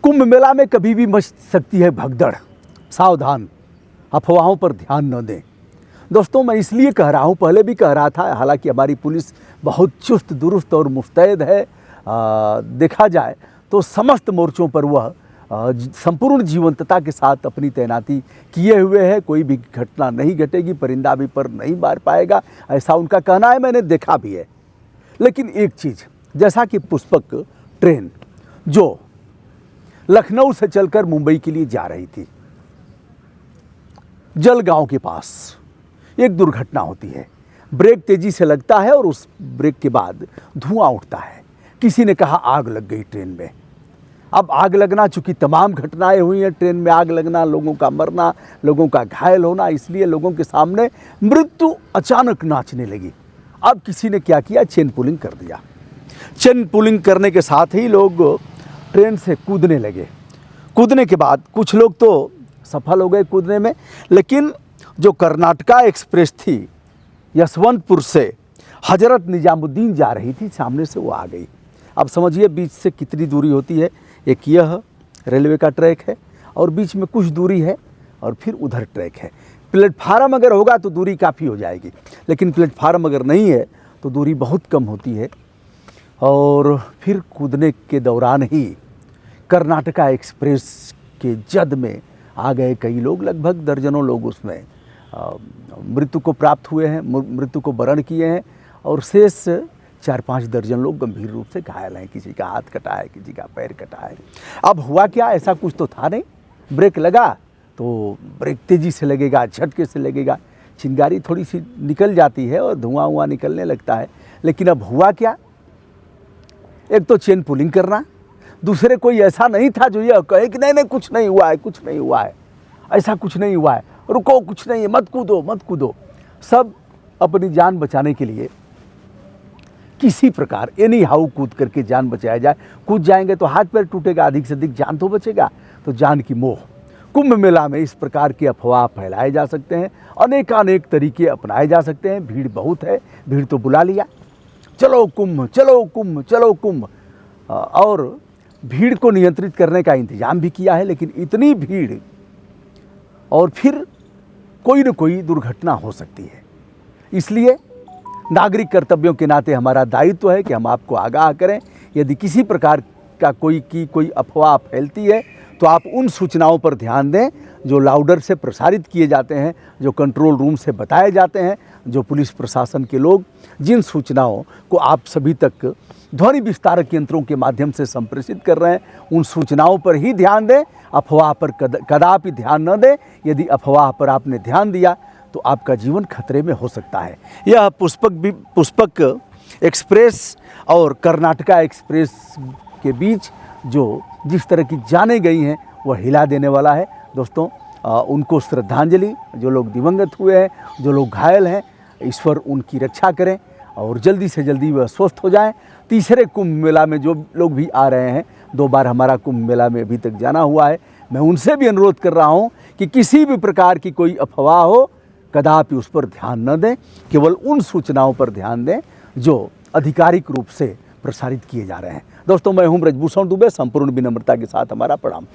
कुंभ मेला में कभी भी मच सकती है भगदड़, सावधान, अफवाहों पर ध्यान न दें। दोस्तों, मैं इसलिए कह रहा हूँ, पहले भी कह रहा था, हालांकि हमारी पुलिस बहुत चुस्त दुरुस्त और मुस्तैद है। देखा जाए तो समस्त मोर्चों पर वह संपूर्ण जीवंतता के साथ अपनी तैनाती किए हुए है। कोई भी घटना नहीं घटेगी, परिंदा भी पर नहीं मार पाएगा, ऐसा उनका कहना है, मैंने देखा भी है। लेकिन एक चीज़, जैसा कि पुष्पक ट्रेन जो लखनऊ से चलकर मुंबई के लिए जा रही थी, जलगांव के पास एक दुर्घटना होती है। ब्रेक तेजी से लगता है और उस ब्रेक के बाद धुआं उठता है। किसी ने कहा आग लग गई ट्रेन में। अब आग लगना, चूंकि तमाम घटनाएं हुई हैं, ट्रेन में आग लगना, लोगों का मरना, लोगों का घायल होना, इसलिए लोगों के सामने मृत्यु अचानक नाचने लगी। अब किसी ने क्या किया, चेन पुलिंग कर दिया। चेन पुलिंग करने के साथ ही लोग ट्रेन से कूदने लगे। कूदने के बाद कुछ लोग तो सफल हो गए कूदने में, लेकिन जो कर्नाटका एक्सप्रेस थी, यशवंतपुर से हजरत निजामुद्दीन जा रही थी, सामने से वो आ गई। अब समझिए बीच से कितनी दूरी होती है। एक यह रेलवे का ट्रैक है और बीच में कुछ दूरी है और फिर उधर ट्रैक है। प्लेटफार्म अगर होगा तो दूरी काफ़ी हो जाएगी, लेकिन प्लेटफार्म अगर नहीं है तो दूरी बहुत कम होती है। और फिर कूदने के दौरान ही कर्नाटका एक्सप्रेस के जद में आ गए कई लोग, लगभग दर्जनों लोग उसमें मृत्यु को प्राप्त हुए हैं, मृत्यु को वरण किए हैं, और शेष 4-5 दर्जन लोग गंभीर रूप से घायल हैं। किसी का हाथ कटा है, किसी का पैर कटा है। अब हुआ क्या, ऐसा कुछ तो था नहीं। ब्रेक लगा तो ब्रेक तेज़ी से लगेगा, झटके से लगेगा, चिंगारी थोड़ी सी निकल जाती है और धुआं निकलने लगता है। लेकिन अब हुआ क्या, एक तो चेन पुलिंग करना, दूसरे कोई ऐसा नहीं था जो ये कहे कि नहीं कुछ नहीं हुआ है, कुछ नहीं हुआ है, ऐसा कुछ नहीं हुआ है, रुको, कुछ नहीं है, मत कूदो मत कूदो। सब अपनी जान बचाने के लिए किसी प्रकार एनी हाउ कूद करके जान बचाया जाए। कूद जाएंगे तो हाथ पैर टूटेगा, अधिक से अधिक जान तो बचेगा। तो जान की मोह, कुंभ मेला में इस प्रकार के अफवाह फैलाए जा सकते हैं, अनेकानेक तरीके अपनाए जा सकते हैं। भीड़ बहुत है, भीड़ तो बुला लिया, चलो कुंभ, चलो कुंभ, चलो कुंभ, और भीड़ को नियंत्रित करने का इंतजाम भी किया है। लेकिन इतनी भीड़ और फिर कोई न कोई दुर्घटना हो सकती है। इसलिए नागरिक कर्तव्यों के नाते हमारा दायित्व है कि हम आपको आगाह करें। यदि किसी प्रकार का कोई अफवाह फैलती है तो आप उन सूचनाओं पर ध्यान दें जो लाउडर से प्रसारित किए जाते हैं, जो कंट्रोल रूम से बताए जाते हैं, जो पुलिस प्रशासन के लोग जिन सूचनाओं को आप सभी तक ध्वनि विस्तारक यंत्रों के माध्यम से संप्रेषित कर रहे हैं, उन सूचनाओं पर ही ध्यान दें। अफवाह पर कदापि ध्यान न दें। यदि अफवाह पर आपने ध्यान दिया तो आपका जीवन खतरे में हो सकता है। यह पुष्पक एक्सप्रेस और कर्नाटका एक्सप्रेस के बीच जो जिस तरह की जानें गई हैं वह हिला देने वाला है। दोस्तों, उनको श्रद्धांजलि, जो लोग दिवंगत हुए हैं, जो लोग घायल हैं, ईश्वर उनकी रक्षा करें और जल्दी से जल्दी वह स्वस्थ हो जाएं। तीसरे कुंभ मेला में जो लोग भी आ रहे हैं, 2 बार हमारा कुंभ मेला में अभी तक जाना हुआ है, मैं उनसे भी अनुरोध कर रहा हूं कि किसी भी प्रकार की कोई अफवाह हो, कदापि उस पर ध्यान न दें। केवल उन सूचनाओं पर ध्यान दें जो आधिकारिक रूप से प्रसारित किए जा रहे हैं। दोस्तों, मैं हूं ब्रजभूषण दुबे, संपूर्ण विनम्रता के साथ हमारा प्रणाम।